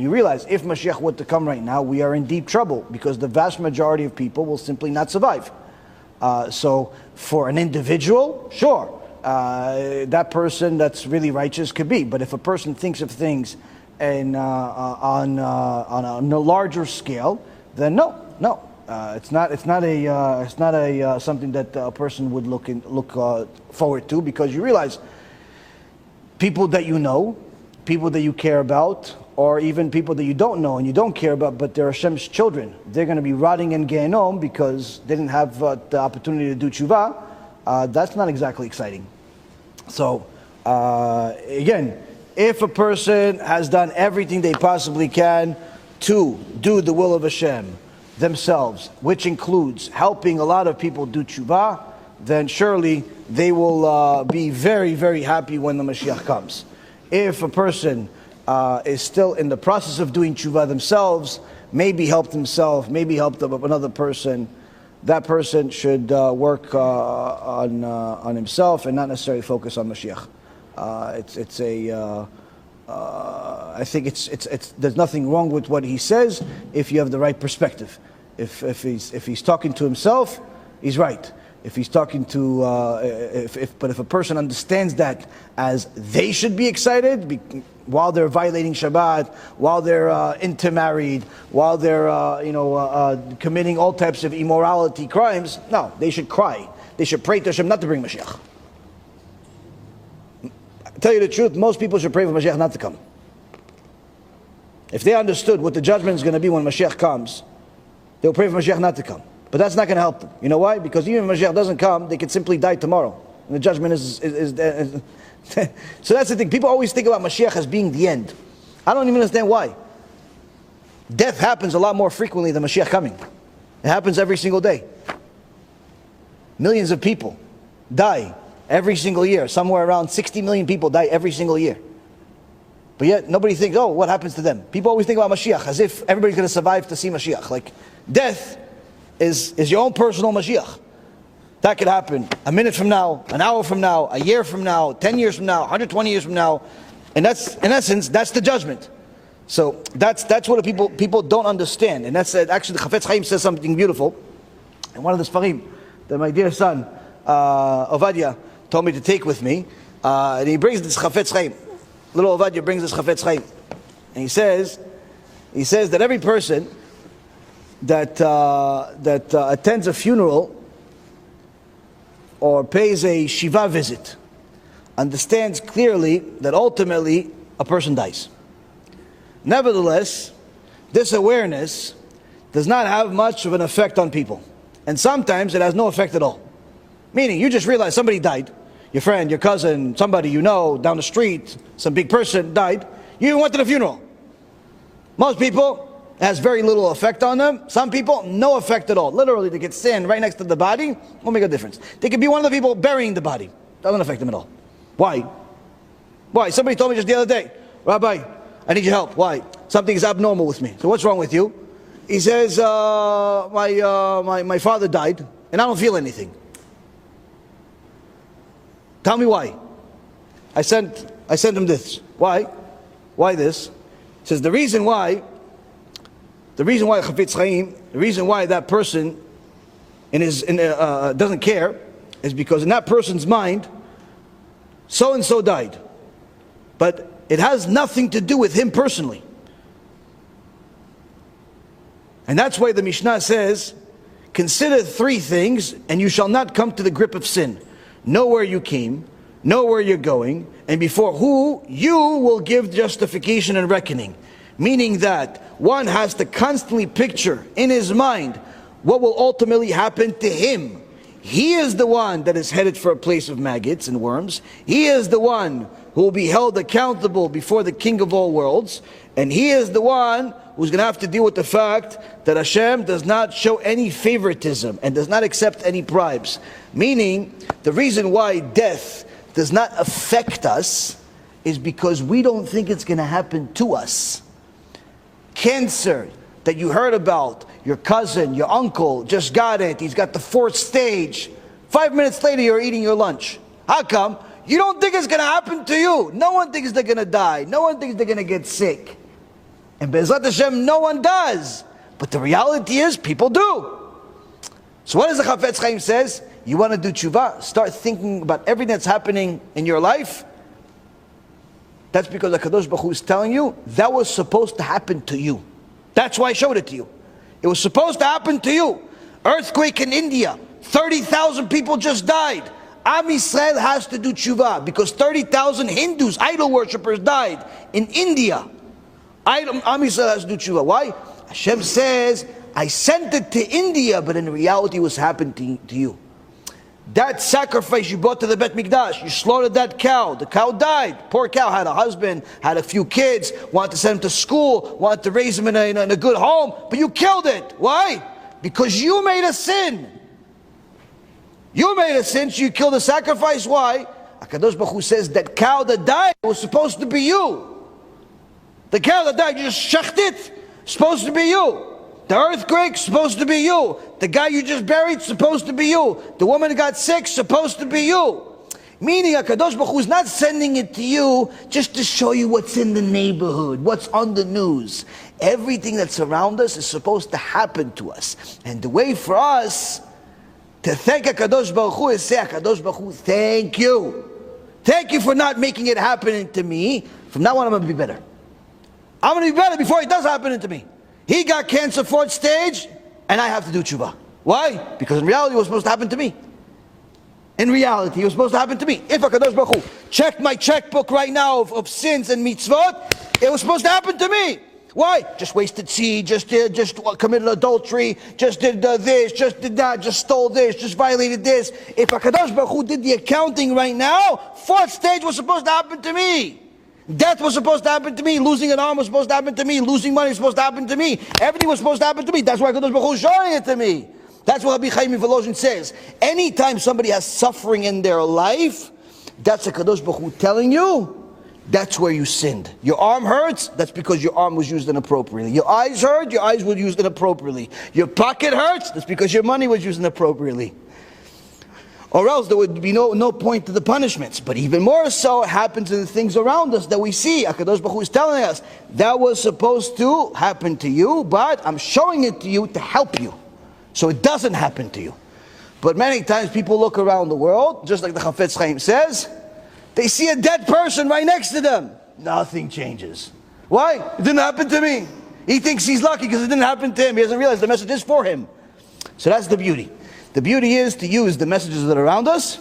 you realize if Mashiach were to come right now, we are in deep trouble because the vast majority of people will simply not survive. So for an individual, sure, that person that's really righteous could be. But if a person thinks of things on a larger scale, then no. It's not something that a person would look forward to, because you realize people that you know, people that you care about, or even people that you don't know and you don't care about, but they're Hashem's children. They're going to be rotting in Gehenom because they didn't have the opportunity to do tshuva. That's not exactly exciting. So, again, if a person has done everything they possibly can to do the will of Hashem themselves, which includes helping a lot of people do tshuva, then surely they will be very, very happy when the Mashiach comes. If a person is still in the process of doing tshuva themselves, maybe help themselves, maybe help another person, that person should work on himself and not necessarily focus on Mashiach. I think there's nothing wrong with what he says if you have the right perspective. If he's talking to himself, he's right. If he's talking to, but if a person understands that as they should be excited while they're violating Shabbat, while they're intermarried, while they're committing all types of immorality crimes, no, they should cry. They should pray to Hashem not to bring Mashiach. I tell you the truth, most people should pray for Mashiach not to come. If they understood what the judgment is going to be when Mashiach comes, they'll pray for Mashiach not to come. But that's not going to help them. You know why? Because even if Mashiach doesn't come, they could simply die tomorrow. And the judgment is so that's the thing. People always think about Mashiach as being the end. I don't even understand why. Death happens a lot more frequently than Mashiach coming. It happens every single day. Millions of people die every single year. Somewhere around 60 million people die every single year. But yet nobody thinks, oh, what happens to them? People always think about Mashiach as if everybody's going to survive to see Mashiach. Like, death is your own personal Mashiach. That could happen a minute from now, an hour from now, a year from now, 10 years from now, 120 years from now. And that's, in essence, that's the judgment. So that's what people don't understand. And that's actually, the Chafetz Chaim says something beautiful. And one of the Sfarim that my dear son, Ovadia, told me to take with me. And he brings this Chafetz Chaim. Little Ovadia brings this Chafetz Chaim. And he says that every person that attends a funeral or pays a Shiva visit understands clearly that ultimately a person dies. Nevertheless, this awareness does not have much of an effect on people. And sometimes it has no effect at all. Meaning, you just realize somebody died. Your friend, your cousin, somebody you know down the street, some big person died. You even went to the funeral. Most people, it has very little effect on them. Some people, no effect at all. Literally, they get sand right next to the body, won't make a difference. They could be one of the people burying the body. Doesn't affect them at all. Why? Why? Somebody told me just the other day, Rabbi, I need your help. Why? Something's abnormal with me. So what's wrong with you? He says, my father died, and I don't feel anything. Tell me why. I sent him this. Why? Why this? He says the reason why Chafetz Chaim, the reason why that person doesn't care is because in that person's mind, so and so died, but it has nothing to do with him personally. And that's why the Mishnah says, consider three things and you shall not come to the grip of sin. Know where you came, know where you're going, and before who you will give justification and reckoning. Meaning that one has to constantly picture in his mind what will ultimately happen to him. He is the one that is headed for a place of maggots and worms. He is the one who will be held accountable before the King of all worlds. And he is the one who's going to have to deal with the fact that Hashem does not show any favoritism and does not accept any bribes. Meaning, the reason why death does not affect us is because we don't think it's going to happen to us. Cancer that you heard about, your cousin, your uncle just got it, he's got the 4th stage. 5 minutes later you're eating your lunch. How come? You don't think it's going to happen to you. No one thinks they're going to die. No one thinks they're going to get sick. And Be'ezrat Hashem, no one does. But the reality is, people do. So what does the Chafetz Chaim says? You want to do tshuva? Start thinking about everything that's happening in your life. That's because the Kadosh Baruch Hu is telling you, that was supposed to happen to you. That's why I showed it to you. It was supposed to happen to you. Earthquake in India. 30,000 people just died. Am Yisrael has to do tshuva because 30,000 Hindus, idol worshippers, died in India. Am Yisrael has to do tshuva. Why? Hashem says, I sent it to India, but in reality it was happening to you. That sacrifice you brought to the Bet Mikdash, you slaughtered that cow. The cow died. Poor cow had a husband, had a few kids, wanted to send him to school, wanted to raise him in a good home, but you killed it. Why? Because you made a sin. You made a sin, so you killed the sacrifice. Why? HaKadosh Baruch Hu says that cow that died was supposed to be you. The cow that died, you just shecht it, supposed to be you. The earthquake, supposed to be you. The guy you just buried, supposed to be you. The woman who got sick, supposed to be you. Meaning HaKadosh Baruch Hu is not sending it to you just to show you what's in the neighborhood, what's on the news. Everything that's around us is supposed to happen to us. And the way for us to thank HaKadosh Baruch Hu is say, HaKadosh Baruch Hu, thank you. Thank you for not making it happen to me. From now on, I'm going to be better. I'm going to be better before it does happen to me. He got cancer 4th stage, and I have to do tshuva. Why? Because in reality, it was supposed to happen to me. In reality, it was supposed to happen to me. If HaKadosh Baruch Hu checked my checkbook right now of sins and mitzvot, it was supposed to happen to me. Why? Just wasted seed, just committed adultery, just did this, just did that, just stole this, just violated this. If HaKadosh Baruch Hu did the accounting right now, 4th stage was supposed to happen to me. Death was supposed to happen to me. Losing an arm was supposed to happen to me. Losing money was supposed to happen to me. Everything was supposed to happen to me. That's why HaKadosh Baruch Hu is showing it to me. That's what Rabbi Chaim Volozhin says. Anytime somebody has suffering in their life, that's HaKadosh Baruch Hu telling you, that's where you sinned. Your arm hurts, that's because your arm was used inappropriately. Your eyes hurt, your eyes were used inappropriately. Your pocket hurts, that's because your money was used inappropriately. Or else there would be no point to the punishments. But even more so, it happens in the things around us that we see. HaKadosh Baruch Hu is telling us, that was supposed to happen to you, but I'm showing it to you to help you, so it doesn't happen to you. But many times people look around the world, just like the Chafetz Chaim says, they see a dead person right next to them. Nothing changes. Why? It didn't happen to me. He thinks he's lucky because it didn't happen to him. He doesn't realize the message is for him. So that's the beauty. The beauty is to use the messages that are around us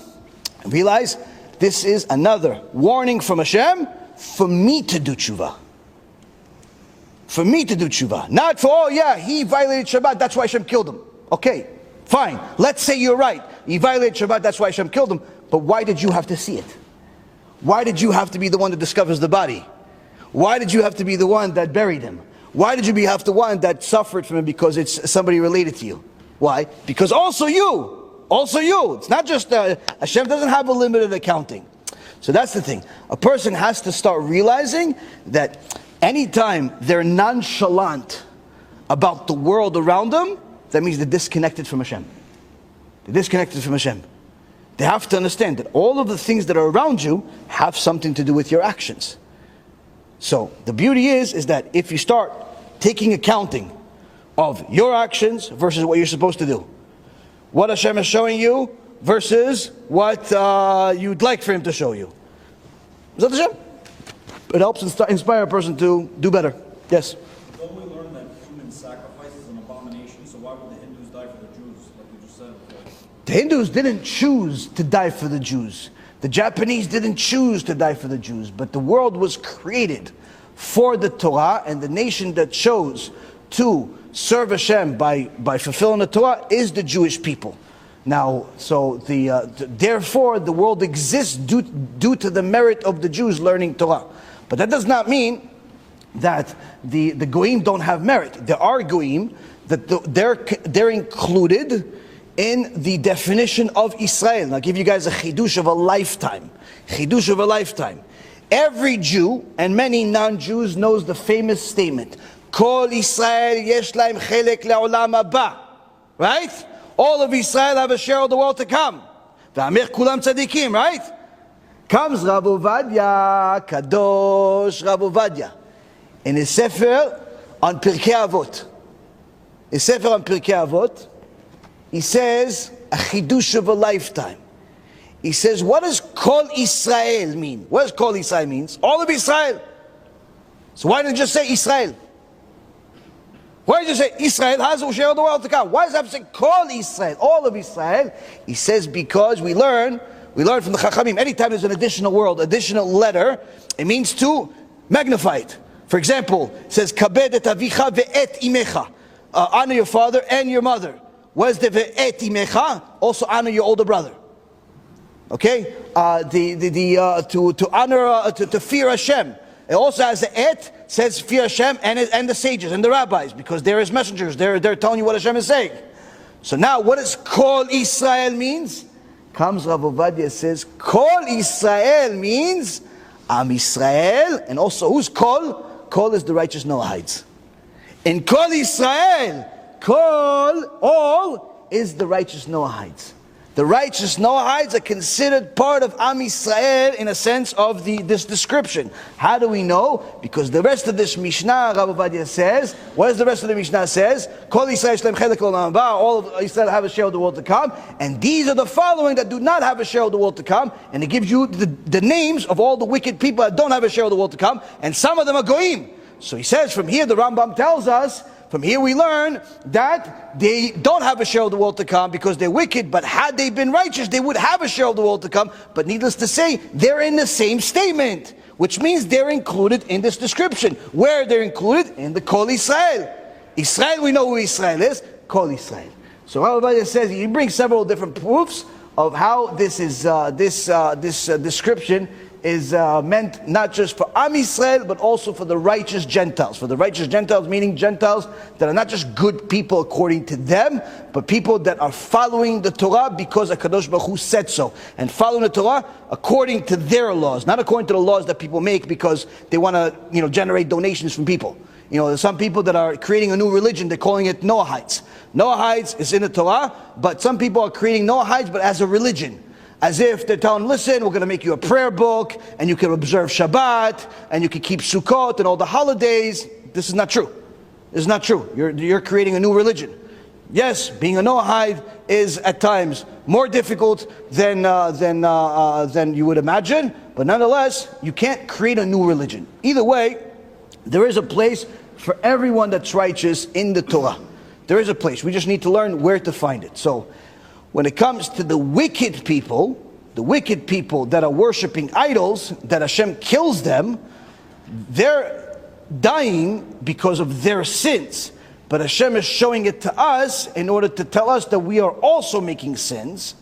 and realize this is another warning from Hashem for me to do tshuva. For me to do tshuva. Not for, oh yeah, he violated Shabbat, that's why Hashem killed him. Okay, fine. Let's say you're right. He violated Shabbat, that's why Hashem killed him. But why did you have to see it? Why did you have to be the one that discovers the body? Why did you have to be the one that buried him? Why did you have the one that suffered from him because it's somebody related to you? Why? Because also you. It's not just, Hashem doesn't have a limited accounting. So that's the thing. A person has to start realizing that anytime they're nonchalant about the world around them, that means they're disconnected from Hashem. They're disconnected from Hashem. They have to understand that all of the things that are around you have something to do with your actions. So the beauty is that if you start taking accounting of your actions versus what you're supposed to do, what Hashem is showing you versus what you'd like for Him to show you, is that Hashem? It helps inspire a person to do better. Yes? Don't we learn that human sacrifice is an abomination? So why would the Hindus die for the Jews, like you just said before? The Hindus didn't choose to die for the Jews. The Japanese didn't choose to die for the Jews. But the world was created for the Torah, and the nation that chose to serve Hashem by fulfilling the Torah is the Jewish people. Now, so therefore the world exists due to the merit of the Jews learning Torah. But that does not mean that the Goyim don't have merit. There are Goyim that they're included in the definition of Israel. I'll give you guys a chidush of a lifetime. Chidush of a lifetime. Every Jew and many non-Jews knows the famous statement, Kol Yisrael yesh laim chelek le'olam haba. Right? All of Israel have a share of the world to come. V'amir kulam tzadikim, right? Comes Rav Ovadia, Kadosh Rav Ovadia. In his Sefer, on Pirkei Avot. A sefer on Pirkei Avot. He says, a chidush of a lifetime. He says, what does Kol Israel mean? What does Kol Israel means? All of Israel. So why didn't you just say Israel? Why did you say Israel has a share of the world to come? Why does that say Kol Israel? All of Israel. He says because we learn from the Chachamim. Anytime there's an additional word, additional letter, it means to magnify it. For example, it says Kabed et avicha ve'et imecha. Honor your father and your mother. What is the ve'et imecha? Also honor your older brother. Okay, to honor, to fear Hashem. It also has the et, says fear Hashem and the sages and the rabbis, because they're his messengers. They're telling you what Hashem is saying. So now, what does Kol Israel means? Comes Rav Ovadia says Kol Israel means Am Israel, and also who's Kol? Kol is the righteous Noahites. In Kol Israel, Kol all is the righteous Noahites. The righteous Noahites are considered part of Am Yisrael in a sense of this description. How do we know? Because the rest of this Mishnah, Rav Ovadia says, what does the rest of the Mishnah says? Kol Yisrael Shlem Chelek Olam Haba, all of Israel have a share of the world to come. And these are the following that do not have a share of the world to come. And it gives you the names of all the wicked people that don't have a share of the world to come. And some of them are Goyim. So he says, from here the Rambam tells us, from here we learn that they don't have a share of the world to come because they're wicked, but had they been righteous, they would have a share of the world to come. But needless to say, they're in the same statement, which means they're included in this description. Where they're included? In the Kol Israel. Israel, we know who Israel is, Kol Israel. So Rav Ovadia says, he brings several different proofs of how this is this description is meant not just for Am Yisrael, but also for the righteous Gentiles. For the righteous Gentiles, meaning Gentiles that are not just good people according to them, but people that are following the Torah because HaKadosh Baruch Hu said so. And following the Torah according to their laws, not according to the laws that people make because they want to, generate donations from people. There's some people that are creating a new religion, they're calling it Noahites. Noahites is in the Torah, but some people are creating Noahites, but as a religion. As if they're telling, listen, we're going to make you a prayer book, and you can observe Shabbat, and you can keep Sukkot and all the holidays. This is not true. This is not true. You're creating a new religion. Yes, being a Noahide is at times more difficult than you would imagine, but nonetheless, you can't create a new religion. Either way, there is a place for everyone that's righteous in the Torah. There is a place. We just need to learn where to find it. So, when it comes to the wicked people that are worshiping idols, that Hashem kills them, they're dying because of their sins. But Hashem is showing it to us in order to tell us that we are also making sins.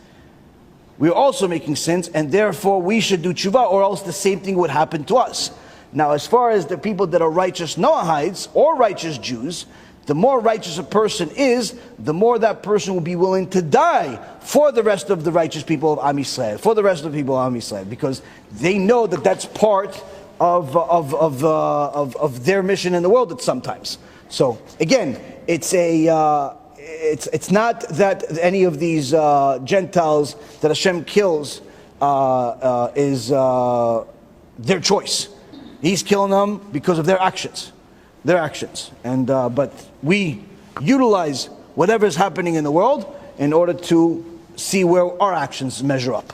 We are also making sins, and therefore we should do tshuva, or else the same thing would happen to us. Now, as far as the people that are righteous Noahites or righteous Jews, the more righteous a person is, the more that person will be willing to die for the rest of the righteous people of Am Yisrael, for the rest of the people of Am Yisrael, because they know that that's part of their mission in the world at sometimes. So again, it's not that any of these Gentiles that Hashem kills is their choice. He's killing them because of their actions. And but we utilize whatever is happening in the world in order to see where our actions measure up.